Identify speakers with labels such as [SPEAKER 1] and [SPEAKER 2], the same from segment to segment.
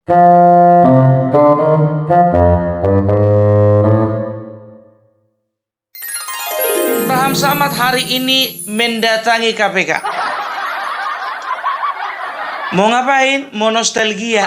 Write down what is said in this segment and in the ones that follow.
[SPEAKER 1] Abraham Samad hari ini mendatangi KPK. Mau ngapain? Mau nostalgia.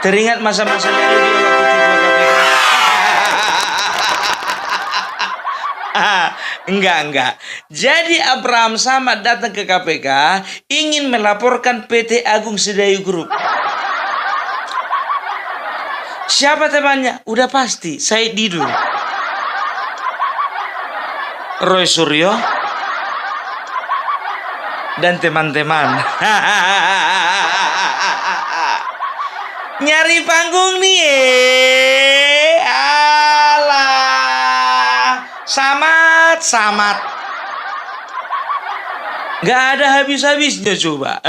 [SPEAKER 1] Teringat masa-masa lalu dia waktu ketua KPK. Enggak. Jadi Abraham Samad datang ke KPK ingin melaporkan PT Agung Sedayu Group. Siapa temannya? Udah pasti, Said Didu, Roy Suryo, dan teman-teman. Nyari panggung nih, alah, samat. Gak ada habis-habisnya coba.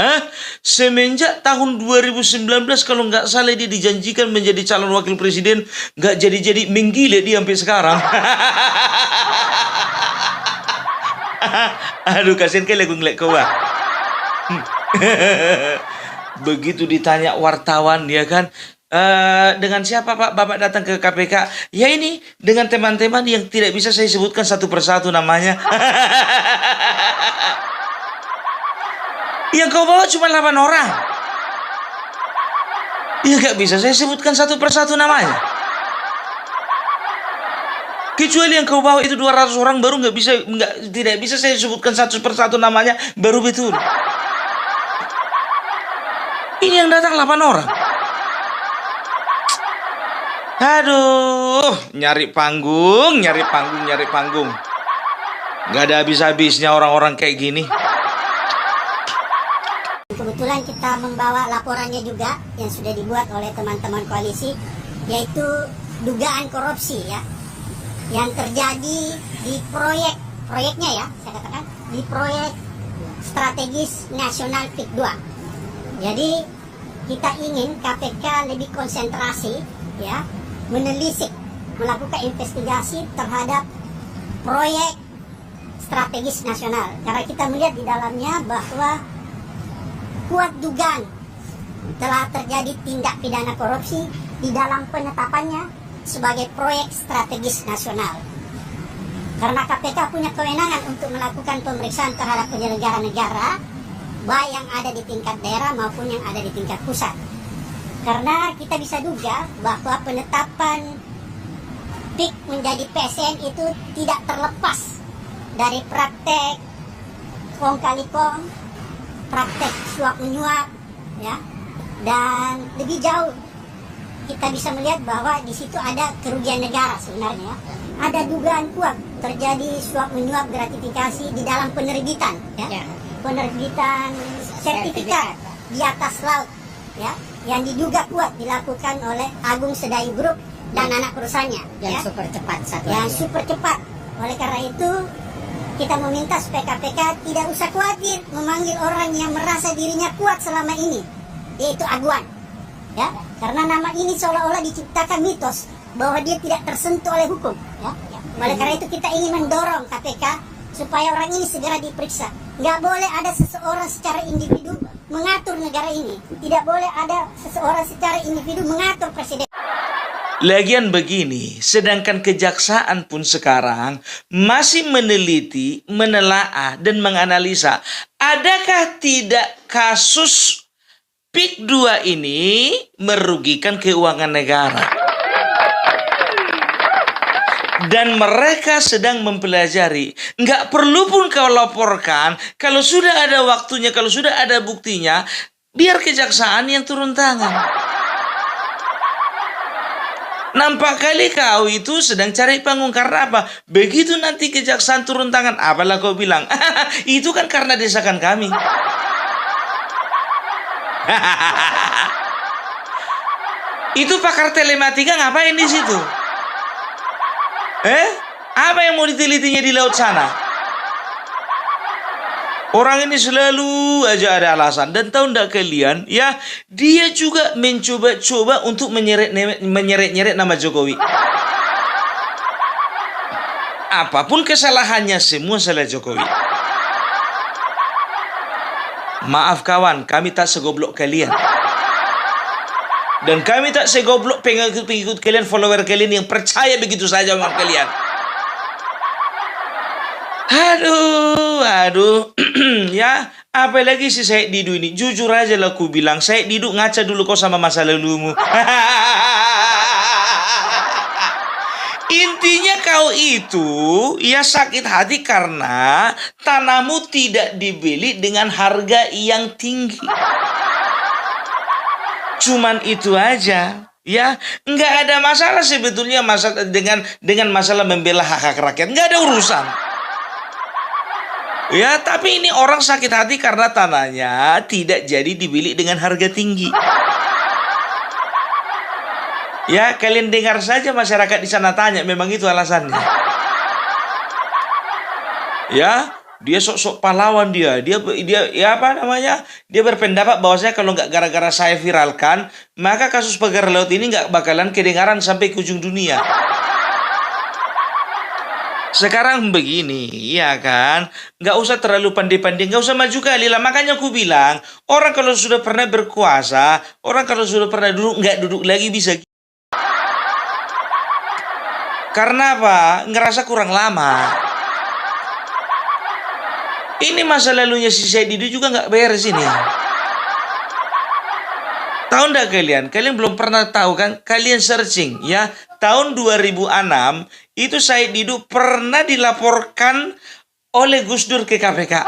[SPEAKER 1] Semenjak tahun 2019 kalau nggak salah dia dijanjikan menjadi calon wakil presiden, nggak jadi-jadi, menggile dia sampai sekarang. Aduh, kasihan kali aku ngeliat kau. Begitu ditanya wartawan, ya kan, dengan siapa Pak Bapak datang ke KPK? Ya ini, dengan teman-teman yang tidak bisa saya sebutkan satu persatu namanya. Yang kau bawa cuma 8 orang. Ya gak bisa saya sebutkan satu persatu namanya. Kecuali yang kau bawa itu 200 orang baru tidak bisa saya sebutkan satu persatu namanya, baru betul. Ini yang datang 8 orang. Aduh, nyari panggung. Gak ada habis-habisnya orang-orang kayak gini.
[SPEAKER 2] Kebetulan kita membawa laporannya juga yang sudah dibuat oleh teman-teman koalisi, yaitu dugaan korupsi ya yang terjadi di proyeknya ya, saya katakan di proyek strategis nasional PIK 2. Jadi kita ingin KPK lebih konsentrasi ya, menelisik, melakukan investigasi terhadap proyek strategis nasional, karena kita melihat di dalamnya bahwa kuat dugaan telah terjadi tindak pidana korupsi di dalam penetapannya sebagai proyek strategis nasional. Karena KPK punya kewenangan untuk melakukan pemeriksaan terhadap penyelenggara negara, baik yang ada di tingkat daerah maupun yang ada di tingkat pusat. Karena kita bisa duga bahwa penetapan PIK menjadi PSN itu tidak terlepas dari praktek kong kali kong, praktek suap menyuap ya, dan lebih jauh kita bisa melihat bahwa di situ ada kerugian negara sebenarnya. Ada dugaan kuat terjadi suap menyuap gratifikasi di dalam penerbitan ya. Penerbitan sertifikat di atas laut ya, yang diduga kuat dilakukan oleh Agung Sedayu Group dan anak perusahaannya yang super cepat. Oleh karena itu kita meminta supaya KPK tidak usah khawatir memanggil orang yang merasa dirinya kuat selama ini, yaitu Aguan. Ya, karena nama ini seolah-olah diciptakan mitos bahwa dia tidak tersentuh oleh hukum. Ya. Oleh karena itu kita ingin mendorong KPK supaya orang ini segera diperiksa. Nggak boleh ada seseorang secara individu mengatur negara ini. Tidak boleh ada seseorang secara individu mengatur presiden.
[SPEAKER 1] Lagian begini, sedangkan kejaksaan pun sekarang masih meneliti, menelaah, dan menganalisa adakah tidak kasus PIK 2 ini merugikan keuangan negara. Dan mereka sedang mempelajari. Nggak perlu pun kau laporkan, kalau sudah ada waktunya, kalau sudah ada buktinya, biar kejaksaan yang turun tangan. Nampak kali kau itu sedang cari panggung karena apa? Begitu nanti kejaksaan turun tangan, apalah kau bilang? Itu kan karena desakan kami. Itu pakar telematika ngapain di situ? Apa yang mau ditelitinya di laut sana? Orang ini selalu aja ada alasan. Dan tahu enggak kalian, ya, dia juga mencoba-coba untuk menyeret-nyeret nama Jokowi. Apapun kesalahannya, semua salah Jokowi. Maaf kawan, kami tak segoblok kalian. Dan kami tak segoblok pengikut-pengikut kalian, follower kalian yang percaya begitu saja sama kalian. Aduh. Ya, apalagi si Said Didu ini. Jujur aja lah aku bilang, Said Didu ngaca dulu kau sama masa lalumu. Intinya kau itu ya sakit hati karena tanahmu tidak dibeli dengan harga yang tinggi. Cuman itu aja. Ya, nggak ada masalah sebetulnya dengan masalah membela hak-hak rakyat. Nggak ada urusan. Ya, tapi ini orang sakit hati karena tanahnya tidak jadi dibeli dengan harga tinggi. Ya, kalian dengar saja masyarakat di sana tanya, memang itu alasannya. Ya, dia sok-sok pahlawan dia ya apa namanya? Dia berpendapat bahwasanya kalau nggak gara-gara saya viralkan, maka kasus pagar laut ini nggak bakalan kedengaran sampai ke ujung dunia. Sekarang begini, ya kan? Nggak usah terlalu pandai-pandai, nggak usah maju kali lah. Makanya aku bilang, orang kalau sudah pernah berkuasa, orang kalau sudah pernah duduk, nggak duduk lagi bisa. Karena apa? Ngerasa kurang lama. Ini masa lalunya si Said Didu juga nggak beres ini. Tahu nggak kalian? Kalian belum pernah tahu kan? Kalian searching ya. Tahun 2006 itu Said Didu pernah dilaporkan oleh Gus Dur ke KPK.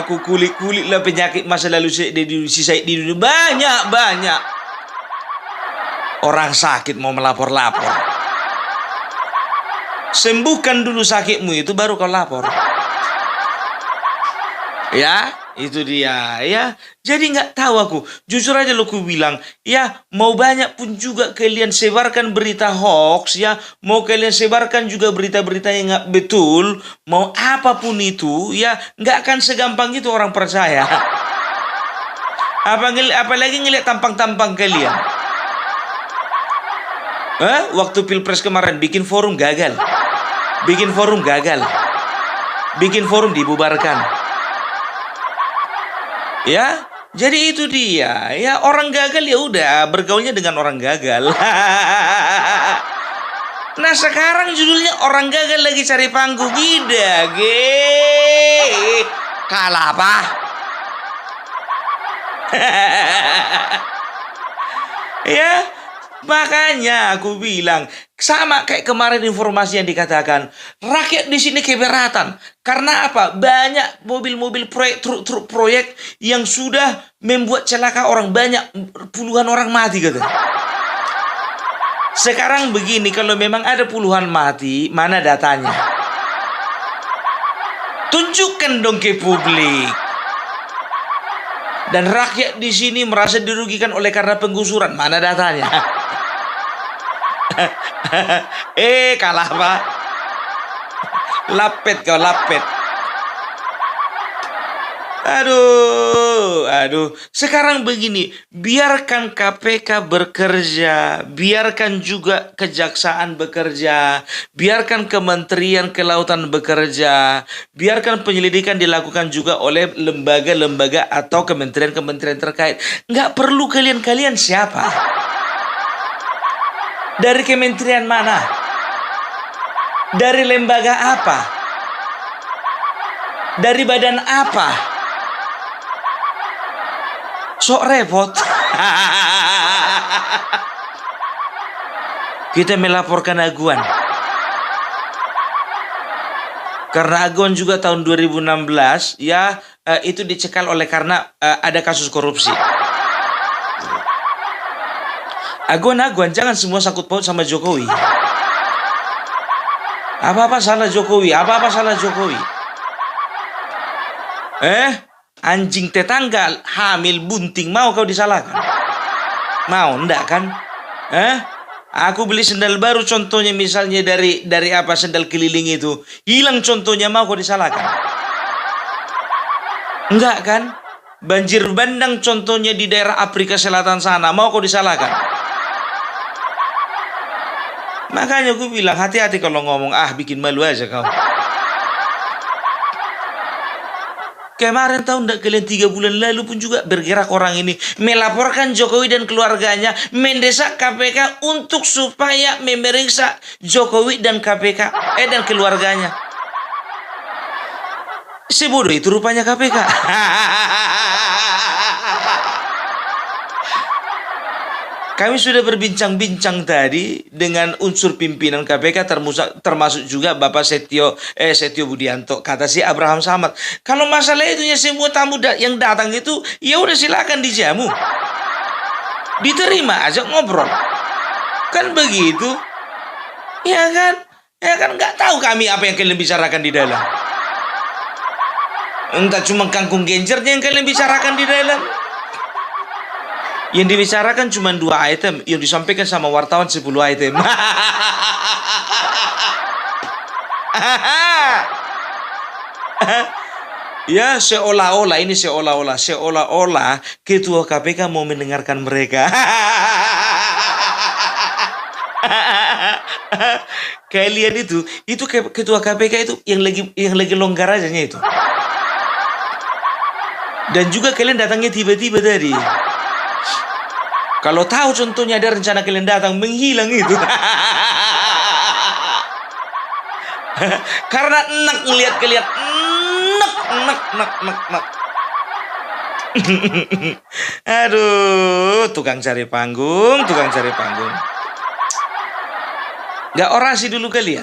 [SPEAKER 1] Aku kulik-kulik lah penyakit masa lalu si Said Didu. Banyak. Orang sakit mau melapor-lapor. Sembuhkan dulu sakitmu itu baru kau lapor. Ya, itu dia ya. Jadi nggak tahu aku. Jujur aja lo ku bilang, ya mau banyak pun juga kalian sebarkan berita hoax ya, mau kalian sebarkan juga berita-berita yang nggak betul, mau apapun itu ya, nggak akan segampang itu orang percaya. Apalagi ngeliat tampang-tampang kalian. Waktu Pilpres kemarin bikin forum gagal. Bikin forum dibubarkan. Ya, jadi itu dia. Ya, orang gagal ya udah bergaulnya dengan orang gagal. Nah, sekarang judulnya orang gagal lagi cari panggung. Kalah apa? Ya, makanya aku bilang sama kayak kemarin informasi yang dikatakan rakyat di sini keberatan karena apa? Banyak mobil-mobil proyek, truk-truk proyek yang sudah membuat celaka orang, banyak puluhan orang mati katanya. Sekarang begini, kalau memang ada puluhan mati, mana datanya? Tunjukkan dong ke publik. Dan rakyat di sini merasa dirugikan oleh karena penggusuran, mana datanya? Kalah pak. Lapet kau lapet. Aduh. Sekarang begini, biarkan KPK bekerja, biarkan juga Kejaksaan bekerja, biarkan Kementerian Kelautan bekerja, biarkan penyelidikan dilakukan juga oleh lembaga-lembaga atau kementerian-kementerian terkait. Nggak perlu kalian siapa? Dari kementerian mana? Dari lembaga apa? Dari badan apa? Sok repot. Kita melaporkan aguan. Karena aguan juga tahun 2016 ya itu dicekal oleh karena ada kasus korupsi. Aguan-aguan jangan semua sangkut paut sama Jokowi. Apa-apa salah Jokowi? Anjing tetangga hamil bunting mau kau disalahkan? Mau ndak kan? Aku beli sendal baru contohnya misalnya dari apa sendal keliling itu. Hilang contohnya mau kau disalahkan? Enggak kan? Banjir bandang contohnya di daerah Afrika Selatan sana mau kau disalahkan? Makanya gue bilang hati-hati kalau ngomong bikin malu aja kau. Kemarin tahu enggak kalian 3 bulan lalu pun juga bergerak orang ini melaporkan Jokowi dan keluarganya, mendesak KPK untuk supaya memeriksa Jokowi dan KPK dan keluarganya. Sebodoh itu rupanya KPK. Kami sudah berbincang-bincang tadi dengan unsur pimpinan KPK termasuk juga Bapak Setio Budianto. Kata si Abraham Samad, kalau masalah itu ya semua tamu yang datang itu ya udah silakan dijamu. Diterima aja ngobrol. Kan begitu? Ya kan? Ya kan nggak tahu kami apa yang kalian bicarakan di dalam. Entah cuma kangkung genjernya yang kalian bicarakan di dalam. Yang dibicarakan cuma 2 item, yang disampaikan sama wartawan 10 item. Ya seolah-olah ketua KPK mau mendengarkan mereka. Kalian itu ketua KPK itu yang lagi longgar aja itu. Dan juga kalian datangnya tiba-tiba tadi. Kalau tahu contohnya ada rencana kalian datang, menghilang itu. Karena enak ngelihat kalian. Enak. Aduh, tukang cari panggung. Gak orasi dulu kalian.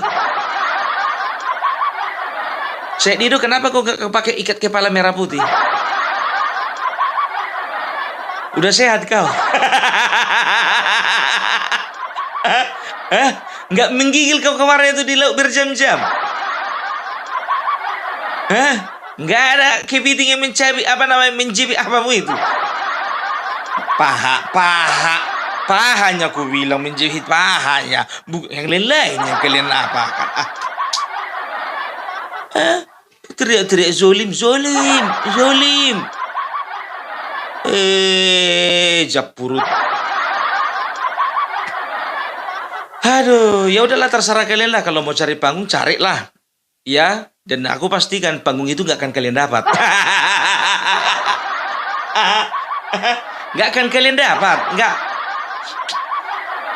[SPEAKER 1] Syekh Dido, kenapa kau gak pakai ikat kepala merah putih? Udah sehat kau? Nggak menggigil kau kemarin itu di laut berjam-jam? Nggak ada kepiting yang mencibik apamu itu? Pahanya aku bilang menjahit pahanya, bukan yang lain yang kalian apakan. Teriak-teriak zolim. Japurut. Aduh, ya udahlah terserah kalian lah, kalau mau cari panggung carilah. Ya, dan aku pastikan panggung itu gak akan kalian dapat. Gak akan kalian dapat, enggak.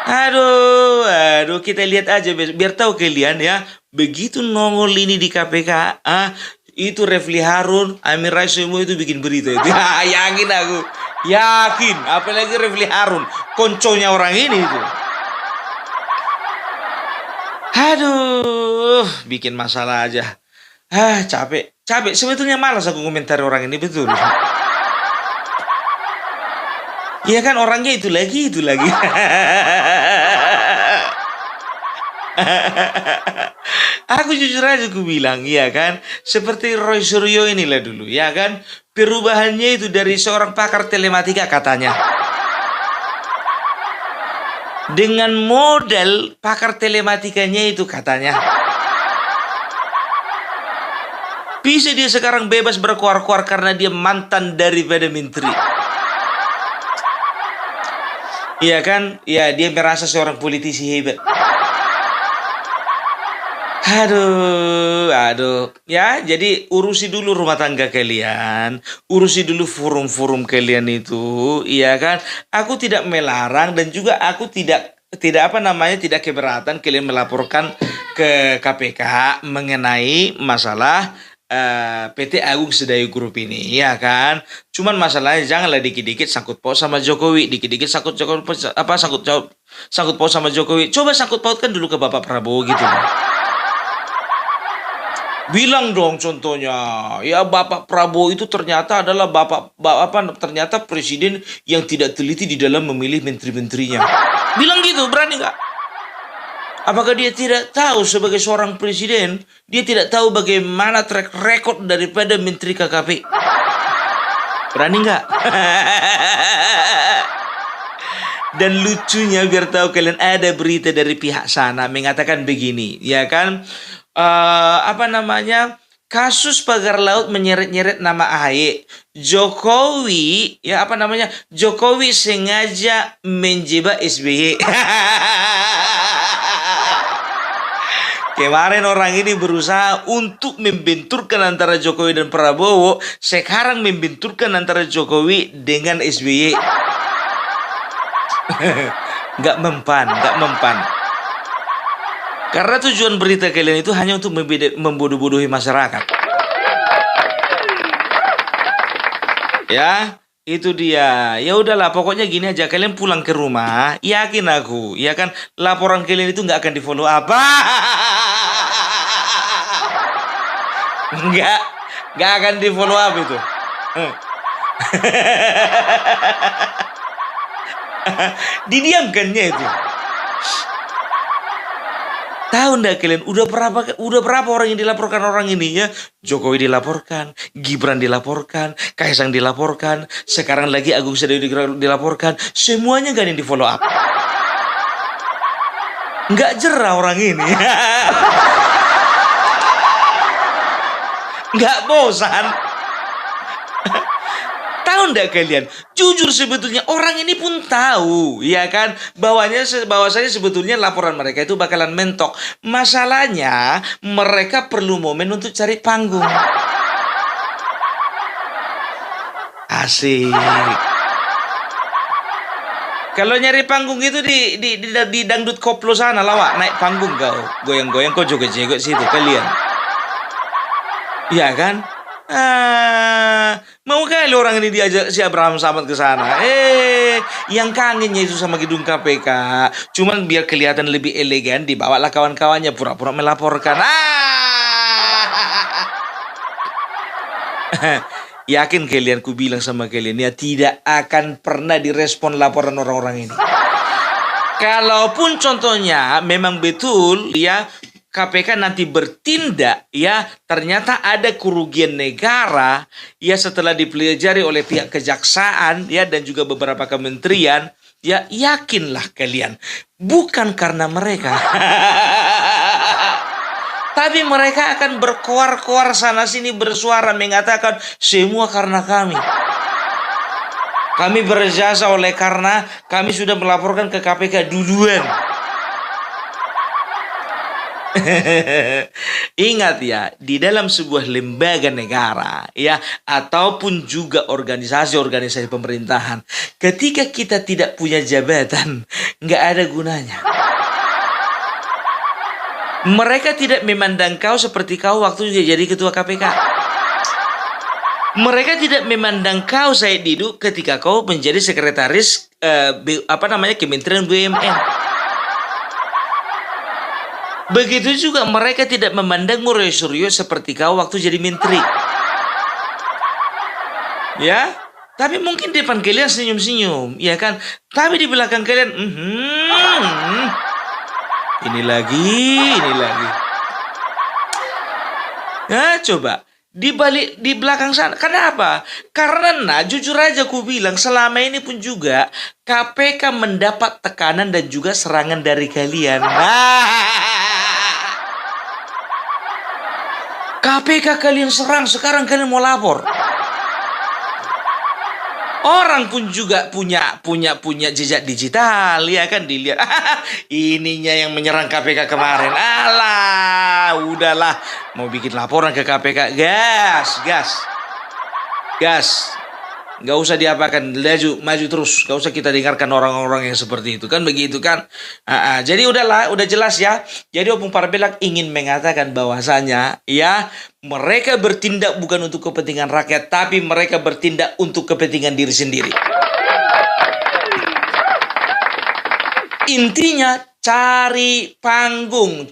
[SPEAKER 1] Aduh, kita lihat aja biar tahu kalian ya. Begitu nongol ini di KPK, itu Refli Harun, Amin Rais semua itu bikin berita itu. Yakin aku. Yakin. Apalagi Refli Harun, konconya orang ini itu. Aduh, bikin masalah aja. Capek. Sebetulnya malas aku komentari orang ini, betul. Iya kan, orangnya itu lagi. Aku jujur aja aku bilang, ya kan, seperti Roy Suryo inilah dulu, ya kan, perubahannya itu dari seorang pakar telematika katanya, dengan modal pakar telematikanya itu katanya, bisa dia sekarang bebas berkuar-kuar karena dia mantan daripada menteri. Iya kan, ya dia merasa seorang politisi hebat. Aduh. Ya, jadi urusi dulu rumah tangga kalian. Urusi dulu forum-forum kalian itu. Iya kan? Aku tidak melarang dan juga aku tidak keberatan kalian melaporkan ke KPK mengenai masalah PT Agung Sedayu Group ini, ya kan? Cuman masalahnya janganlah dikit-dikit sangkut paut sama Jokowi, dikit-dikit sangkut paut sama Jokowi. Coba sangkut pautkan dulu ke Bapak Prabowo gitu. Bilang dong contohnya, ya Bapak Prabowo itu ternyata adalah ternyata presiden yang tidak teliti di dalam memilih menteri-menterinya. Bilang gitu, berani nggak? Apakah dia tidak tahu sebagai seorang presiden, dia tidak tahu bagaimana track record daripada menteri KKP? Berani nggak? Dan lucunya biar tahu kalian, ada berita dari pihak sana mengatakan begini, ya kan? Kasus pagar laut menyeret-nyeret nama AHY. Jokowi sengaja menjebak SBY. Kemarin orang ini berusaha untuk membenturkan antara Jokowi dan Prabowo, sekarang membenturkan antara Jokowi dengan SBY. Nggak mempan, nggak mempan. Karena tujuan berita kalian itu hanya untuk membodoh-bodohi masyarakat. Ya, itu dia. Ya udahlah, pokoknya gini aja. Kalian pulang ke rumah, yakin aku, ya kan, laporan kalian itu nggak akan di follow up. Nggak akan di follow up itu. Didiamkannya itu. Tahu ndak kalian udah berapa orang yang dilaporkan orang ini ya? Jokowi dilaporkan, Gibran dilaporkan, Kaisang dilaporkan, sekarang lagi Agung Sedayu dilaporkan, semuanya gak ada yang di follow up. Nggak jerah orang ini. Nggak bosan. Tahu ndak kalian? Jujur sebetulnya orang ini pun tahu, ya kan, bahwasanya sebetulnya laporan mereka itu bakalan mentok. Masalahnya mereka perlu momen untuk cari panggung. Asik. Kalau nyari panggung itu di dangdut koplo sana lawak naik panggung kau, goyang-goyang kau joget-joget situ kalian. Iya kan? Mau kali orang ini diajak si Abraham Samad ke sana. Yang kangennya itu sama gedung KPK. Cuman biar kelihatan lebih elegan, dibawalah kawan-kawannya pura-pura melaporkan. Yakin kalian, ku bilang sama kalian ya, tidak akan pernah direspon laporan orang-orang ini. Kalaupun contohnya memang betul ya, KPK nanti bertindak ya, ternyata ada kerugian negara ya setelah dipelajari oleh pihak kejaksaan ya dan juga beberapa kementerian ya, yakinlah kalian bukan karena mereka. Tapi mereka akan berkoar-koar sana sini bersuara mengatakan semua karena kami. Kami berjasa oleh karena kami sudah melaporkan ke KPK duluan. Ingat ya, di dalam sebuah lembaga negara ya, ataupun juga organisasi-organisasi pemerintahan, ketika kita tidak punya jabatan, nggak ada gunanya. Mereka tidak memandang kau seperti kau waktu jadi ketua KPK. Mereka tidak memandang kau, Said Didu, ketika kau menjadi sekretaris Kementerian BUMN. Begitu juga mereka tidak memandangmu serius seperti kau waktu jadi menteri. Ya, tapi mungkin di depan kalian senyum-senyum, ya kan? Tapi di belakang kalian, ini lagi. Nah, coba di belakang sana. Kenapa? Karena jujur aja ku bilang, selama ini pun juga KPK mendapat tekanan dan juga serangan dari kalian. KPK kalian serang, sekarang kalian mau lapor. Orang pun juga punya jejak digital, ya kan, dilihat. Ininya yang menyerang KPK kemarin. Alah, udahlah, mau bikin laporan ke KPK, gas. Nggak usah diapakan, maju terus. Nggak usah kita dengarkan orang-orang yang seperti itu, kan begitu kan? Jadi udah jelas ya. Jadi Opung Parbelak ingin mengatakan bahwasanya ya, mereka bertindak bukan untuk kepentingan rakyat, tapi mereka bertindak untuk kepentingan diri sendiri. Intinya cari panggung.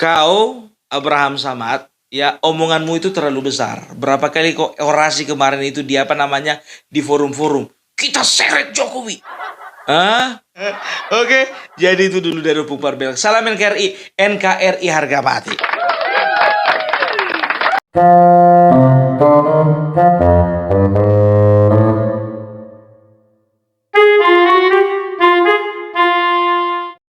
[SPEAKER 1] Kau, Abraham Samad, ya, omonganmu itu terlalu besar. Berapa kali kok orasi kemarin itu di di forum-forum. Kita seret Jokowi. Oke, jadi itu dulu dari Opung Parbelak. Salam NKRI harga mati.